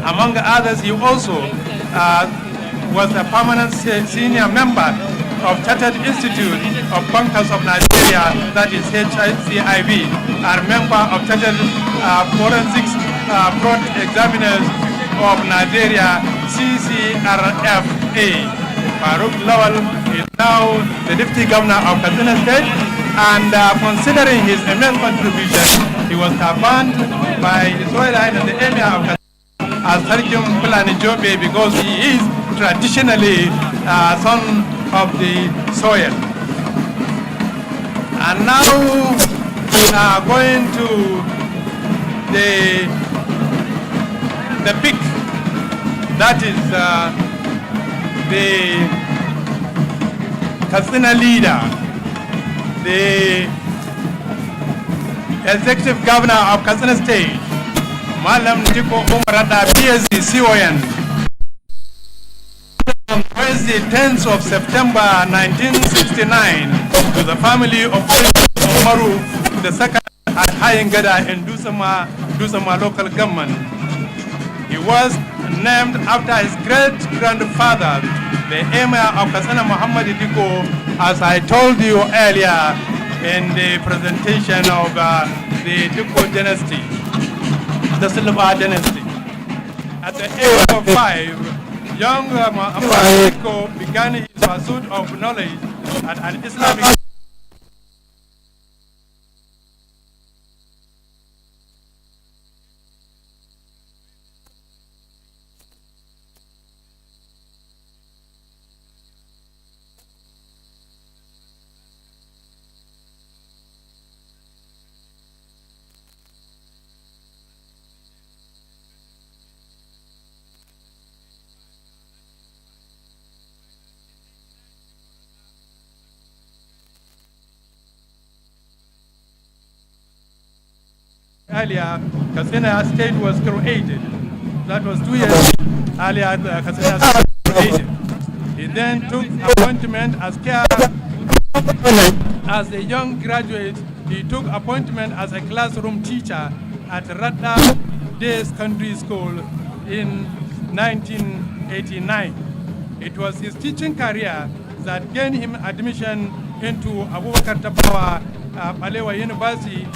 Among others, he also was a permanent senior member of Chartered Institute of Bankers of Nigeria, that is HICIB, and member of Chartered Forensics Fraud Examiners of Nigeria, CCRFA. Farooq Lawal is now the Deputy Governor of Katsina State, and considering his immense contribution, he was banned by His Royal Highness the Emir of Katsina as Sarkim Fulani Jobe, because he is traditionally son of the soil. And now we are going to the peak, that is the Katsina leader, the Executive Governor of Katsina State, Malam Tiko Umarada PhD CON. On Wednesday, 10th of September 1969, to the family of Umaru, the second at Hayengada in Dusama, Dusama local government. He was named after his great-grandfather, the Emir of Katsina Muhammad Diko, as I told you earlier in the presentation of the Diko dynasty, the Silva dynasty. At the age of 5, young Muhammad Diko began his pursuit of knowledge at an Islamic earlier. Katsina State was created. That was 2 years earlier. Katsina State was created. He then took appointment as a young graduate. He took appointment as a classroom teacher at Radda Day Secondary School in 1989. It was his teaching career that gained him admission into Abubakar Tafawa Balewa University.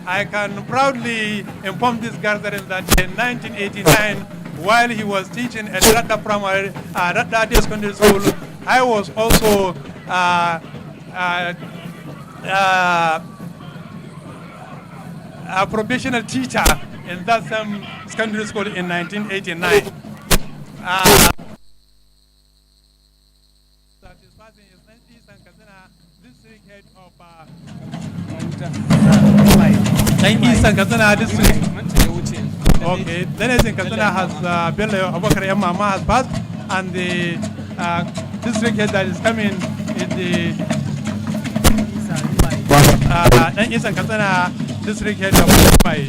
I can proudly inform this gathering that in 1989, while he was teaching at Radda Day Secondary School, I was also a professional teacher in that same secondary school in 1989. Satisfying his East and Katsina district head of East and Katsina district. Okay, then I think Katsina has Bello Abubakar Mama has passed, and the district head that is coming is the East and Katsina district head of Mumbai.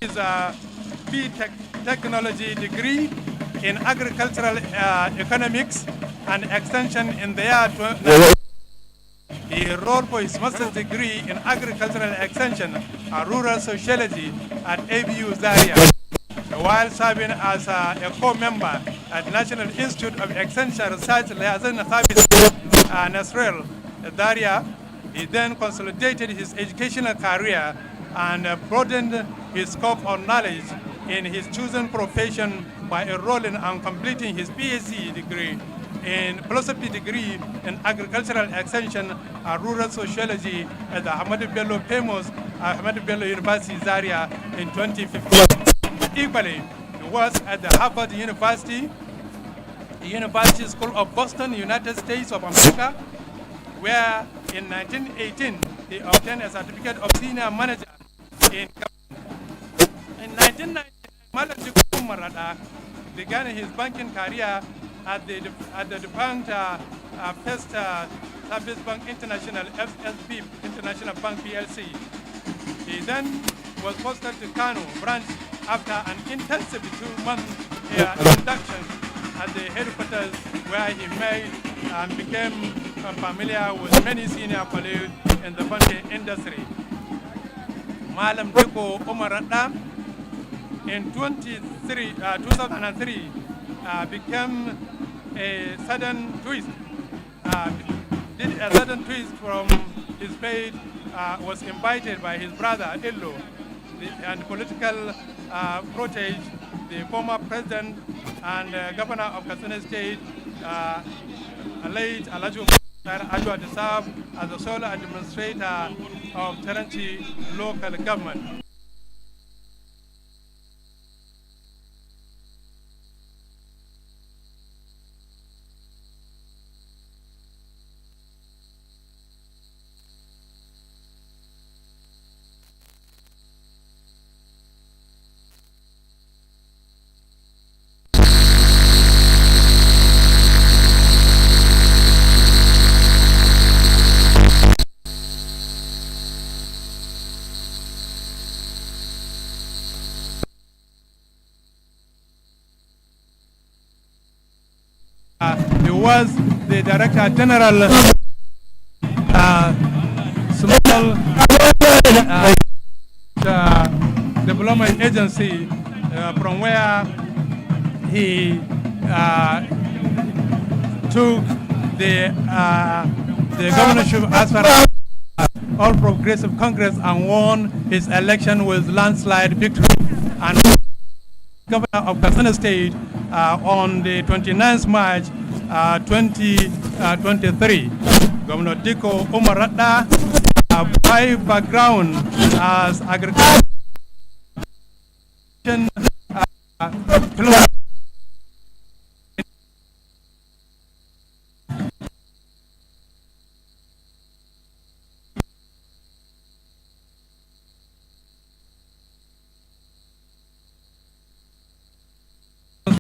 Is a B.Tech technology degree in agricultural economics and extension in the year. He enrolled for his master's degree in agricultural extension and rural sociology at ABU Zaria, while serving as a co-member at National Institute of Extension Research Liaison Service Nasrel Zaria. He then consolidated his educational career and broadened his scope of knowledge in his chosen profession by enrolling and completing his PhD degree in philosophy degree in agricultural extension and rural sociology at the Ahmadu Bello famous Ahmadu Bello University Zaria in 2015. Equally, he was at the Harvard University, the University School of Boston, United States of America, where in 1918 he obtained a certificate of senior manager in 1990. Malam Diko Marada began his banking career at the defunct First Service Bank International, FSB International Bank PLC. He then was posted to Kano branch after an intensive 2-month induction at the headquarters, where he made and became familiar with many senior colleagues in the banking industry. Malam Diko Umarada in 2003 became a sudden twist. Did a sudden twist from his fate, was invited by his brother Illo and political protege, the former president and governor of Katsina State, late Alaju Adwa, to serve as the sole administrator of Teranchi local government. was the Director General Small Development Agency, from where he took the governorship as far as All Progressive Congress and won his election with landslide victory, and governor of Katsina State on the 29th March 2023. Governor Diko Umaradda, by background as agriculture,